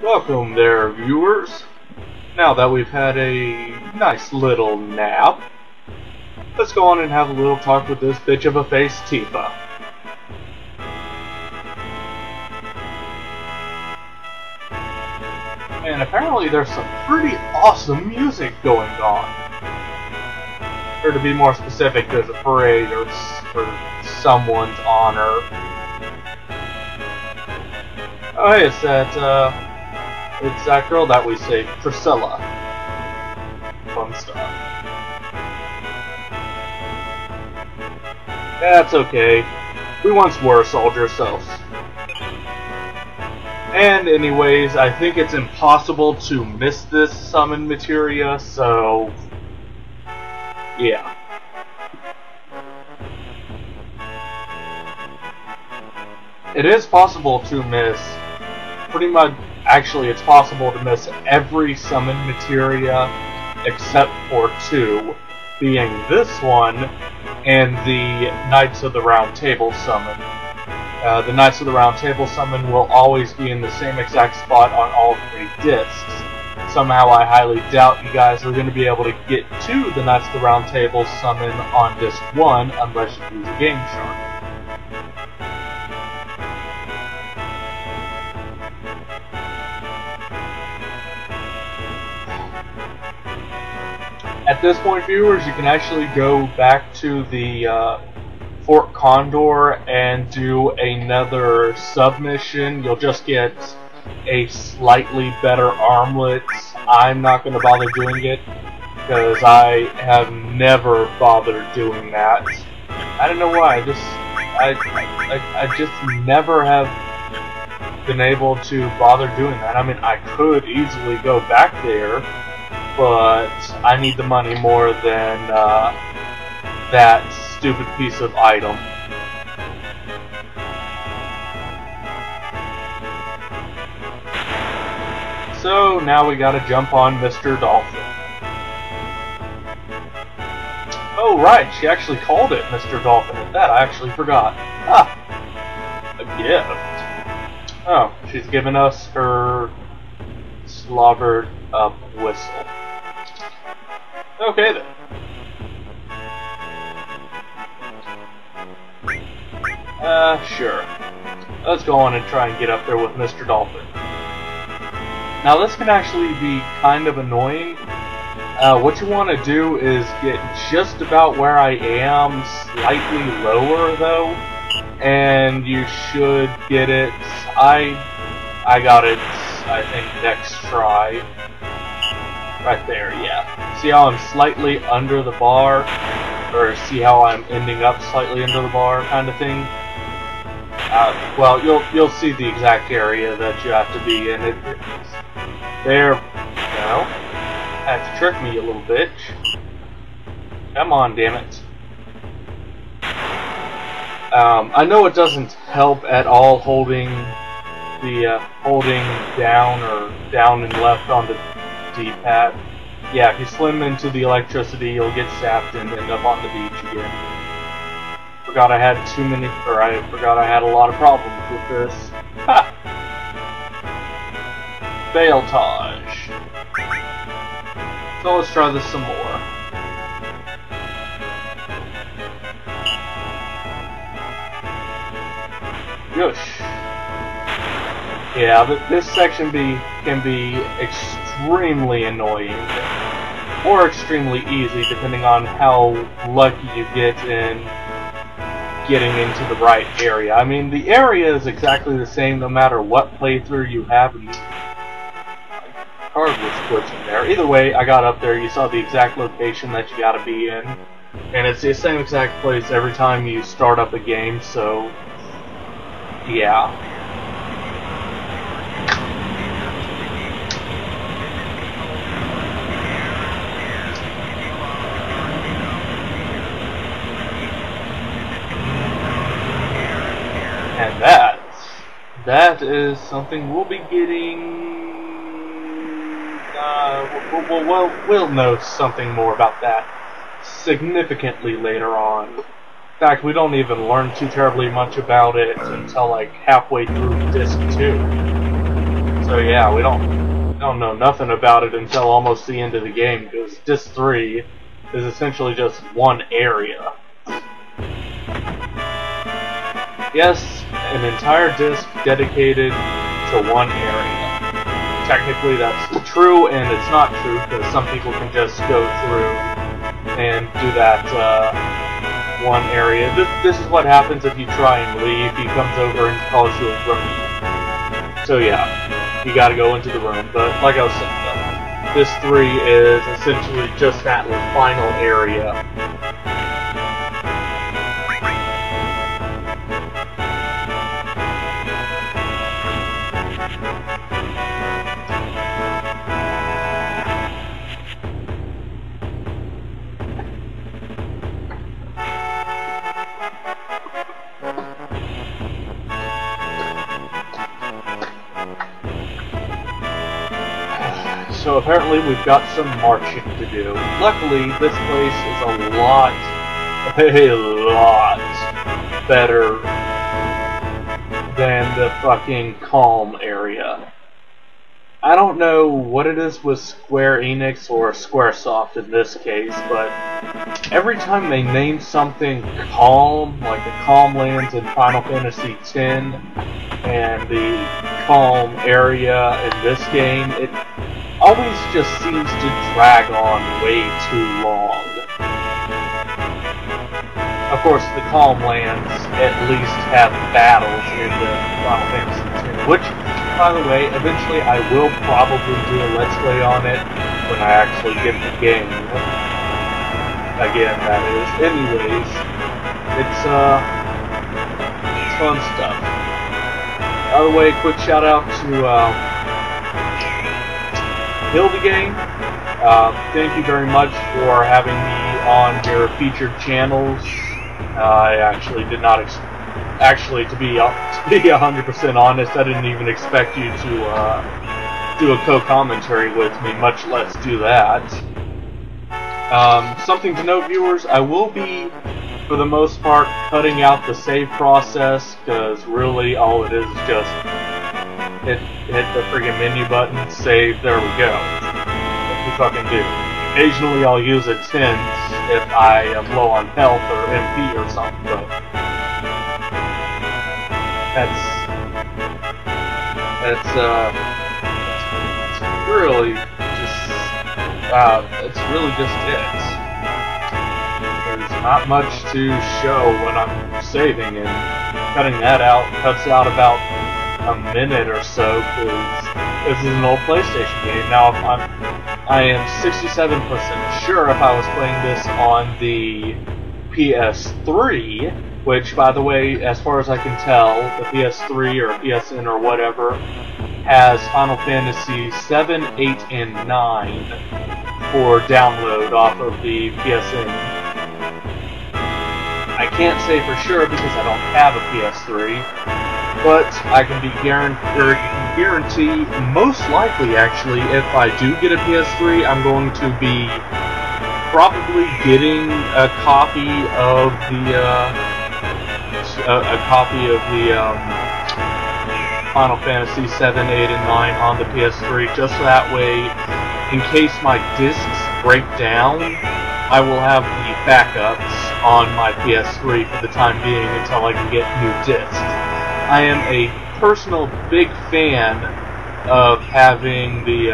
Welcome there, viewers. Now that we've had a nice little nap, let's go on and have a little talk with this bitch of a face, Tifa. And apparently there's some pretty awesome music going on. Or to be more specific, there's a parade or for someone's honor. Oh hey, it's that girl that we saved, Priscilla. Fun stuff. That's okay. We once were soldier selves. And anyways, I think it's impossible to miss this summon materia, so yeah. It is possible to miss pretty much, actually it's possible to miss every summon materia except for two, being this one and the Knights of the Round Table summon. The Knights of the Round Table summon will always be in the same exact spot on all three discs. Somehow I highly doubt you guys are going to be able to get to the Knights of the Round Table summon on disc 1 unless you use a Game Shark. At this point, viewers, you can actually go back to the Fort Condor and do another submission. You'll just get a slightly better armlet. I'm not going to bother doing it because I have never bothered doing that. I don't know why. I just never have been able to bother doing that. I mean, I could easily go back there, but I need the money more than that stupid piece of item. So now we gotta jump on Mr. Dolphin. Oh right, she actually called it Mr. Dolphin at that, I actually forgot. Ah! A gift. Oh, she's given us her slobbered up whistle. Okay then. Sure. Let's go on and try and get up there with Mr. Dolphin. Now this can actually be kind of annoying. What you want to do is get just about where I am, slightly lower though, and you should get it. I got it, I think, next try. Right there, yeah. See how I'm slightly under the bar? Or see how I'm ending up slightly under the bar kind of thing? Well, you'll see the exact area that you have to be in. There, no. Had to trick me, you little bitch. Come on, damn it. I know it doesn't help at all holding down or down and left on the D-pad. Yeah, if you slam into the electricity, you'll get zapped and end up on the beach again. Forgot I had I forgot I had a lot of problems with this. Ha! Failtage. So let's try this some more. Yosh. Yeah, but this section can be extremely annoying, or extremely easy, depending on how lucky you get in getting into the right area. I mean, the area is exactly the same no matter what playthrough you have. And card was glitching there. Either way, I got up there. You saw the exact location that you gotta be in, and it's the same exact place every time you start up a game. So, yeah. And that is something we'll be getting. We'll know something more about that significantly later on. In fact, we don't even learn too terribly much about it until like halfway through disc 2. So yeah, we don't know nothing about it until almost the end of the game, because Disc 3 is essentially just one area. Yes, an entire disc dedicated to one area. Technically that's true, and it's not true, because some people can just go through and do that one area. This is what happens if you try and leave. He comes over and calls you a room. So yeah, you gotta go into the room. But like I was saying, this 3 is essentially just that final area. So apparently we've got some marching to do. Luckily, this place is a lot better than the fucking Calm area. I don't know what it is with Square Enix or Squaresoft in this case, but every time they name something Calm, like the Calm Lands in Final Fantasy X and the Calm area in this game, it always just seems to drag on way too long. Of course, the Calm Lands at least have battles in the Final Fantasy X, which, by the way, eventually I will probably do a Let's Play on it when I actually get the game. Again, that is. Anyways, it's fun stuff. By the way, quick shout out to Build the Game. Thank you very much for having me on your featured channels. I actually did not to be 100% honest, I didn't even expect you to do a co-commentary with me, much less do that. Something to note, viewers, I will be, for the most part, cutting out the save process, because really all it is just hit the friggin' menu button, save, there we go. What we fucking do. Occasionally I'll use a tense if I am low on health or MP or something, but that's really just it's really just it. There's not much to show when I'm saving, and cutting that out cuts out about a minute or so, because this is an old PlayStation game. Now, I am 67% sure if I was playing this on the PS3, which, by the way, as far as I can tell, the PS3 or PSN or whatever has Final Fantasy 7, 8, and 9 for download off of the PSN. I can't say for sure because I don't have a PS3, but I can guarantee, most likely actually, if I do get a PS3, I'm going to be probably getting a copy of the Final Fantasy 7, 8, and 9 on the PS3, just so that way, in case my discs break down, I will have the backups on my PS3 for the time being until I can get new discs. I am a personal big fan of having the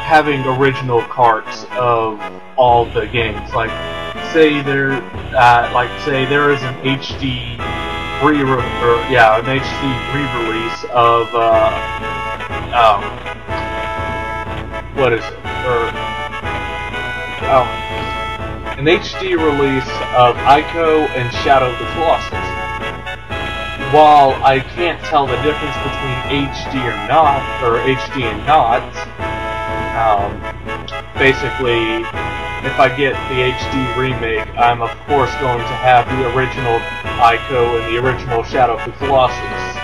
having original carts of all the games. Like say there is an HD re-release of what is it? An HD release of Ico and Shadow of the Colossus. While I can't tell the difference between HD or not, or HD and not, basically, if I get the HD remake, I'm of course going to have the original Ico and the original Shadow of the Colossus.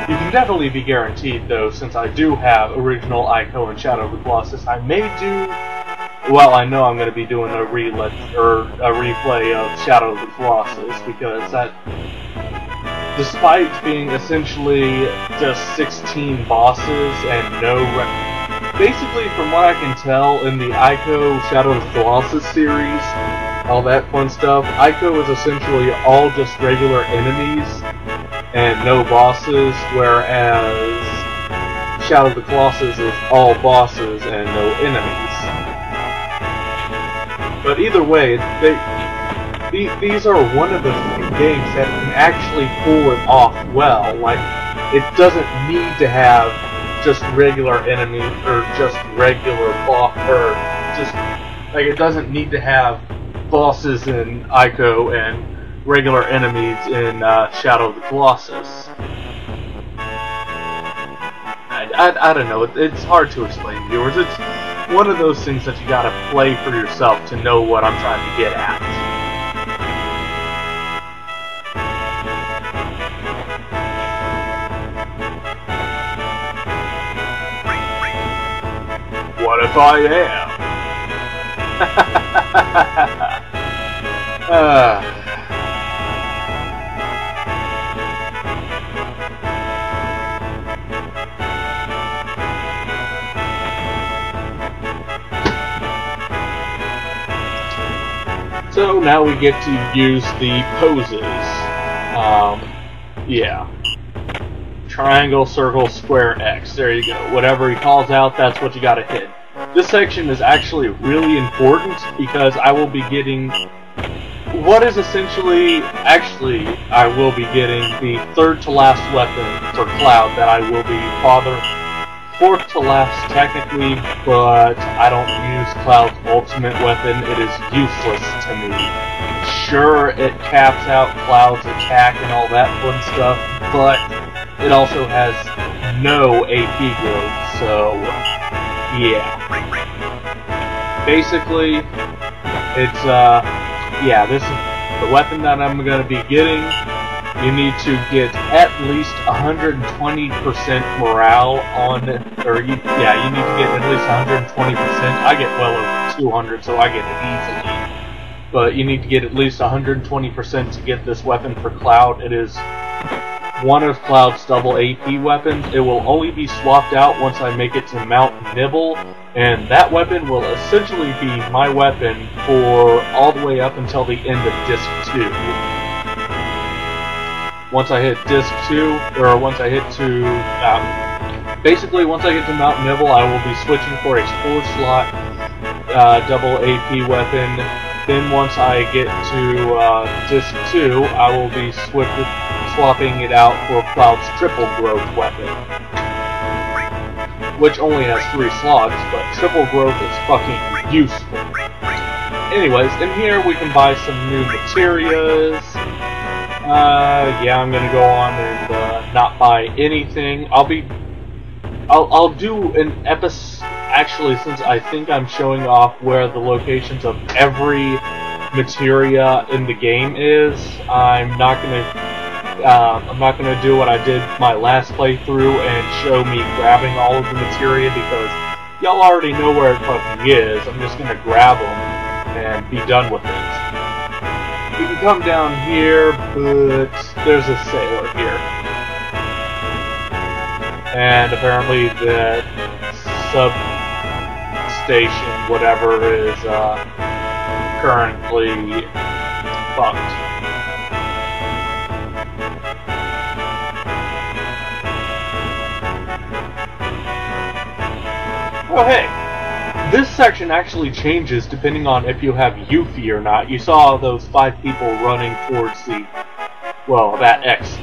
You can definitely be guaranteed, though, since I do have original Ico and Shadow of the Colossus, I may do. Well, I know I'm going to be doing a replay of Shadow of the Colossus, because despite being essentially just 16 bosses and no basically, from what I can tell, in the Ico Shadow of the Colossus series, all that fun stuff, Ico is essentially all just regular enemies and no bosses, whereas Shadow of the Colossus is all bosses and no enemies. But either way, these are one of the few games that can actually pull it off well. Like, it doesn't need to have just regular enemies or just regular it doesn't need to have bosses in Ico and regular enemies in Shadow of the Colossus. I don't know, it's hard to explain, viewers. It's one of those things that you gotta play for yourself to know what I'm trying to get at. What if I am? So now we get to use the poses. Yeah. Triangle, circle, square, X. There you go. Whatever he calls out, that's what you gotta hit. This section is actually really important because I will be getting what is essentially, I will be getting the third to last weapon for Cloud that I will be fourth to last technically, but I don't use Cloud's ultimate weapon. It is useless to me. Sure, it caps out Cloud's attack and all that fun stuff, but it also has no AP growth, so yeah. Basically, it's, yeah, this is the weapon that I'm going to be getting. You need to get at least 120% morale on it, or you need to get at least 120%. I get well over 200, so I get it easily. But you need to get at least 120% to get this weapon for Cloud. It is one of Cloud's double AP weapons. It will only be swapped out once I make it to Mount Nibble, and that weapon will essentially be my weapon for all the way up until the end of Disc 2. Once I hit Disc 2, or once I hit to, basically once I get to Mount Nibble, I will be switching for a 4-slot double AP weapon. Then once I get to Disc 2, I will be swapping it out for Cloud's triple growth weapon, which only has 3 slots, but triple growth is fucking useful. Anyways, in here we can buy some new materials. Yeah, I'm gonna go on and not buy anything. I'll do an episode. Actually, since I think I'm showing off where the locations of every materia in the game is, I'm not gonna do what I did my last playthrough and show me grabbing all of the materia, because y'all already know where it fucking is. I'm just gonna grab them and be done with it. You can come down here, but there's a sailor here, and apparently that substation, whatever, is currently fucked. Oh hey, this section actually changes depending on if you have Yuffie or not. You saw those 5 people running towards the, well, that X.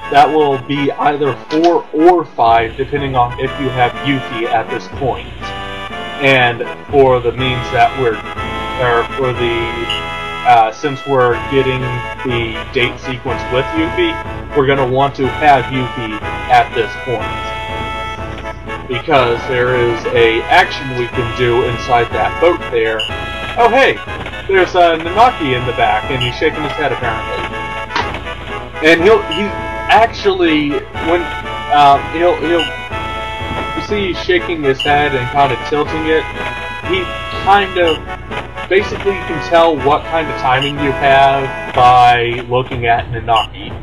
That will be either 4 or 5 depending on if you have Yuffie at this point. And for the means that since we're getting the date sequence with Yuffie, we're going to want to have Yuffie at this point, because there is a action we can do inside that boat there. Oh hey, there's Nanaki in the back, and he's shaking his head apparently. And he's actually, when you see he's shaking his head and kind of tilting it, he kind of, basically you can tell what kind of timing you have by looking at Nanaki.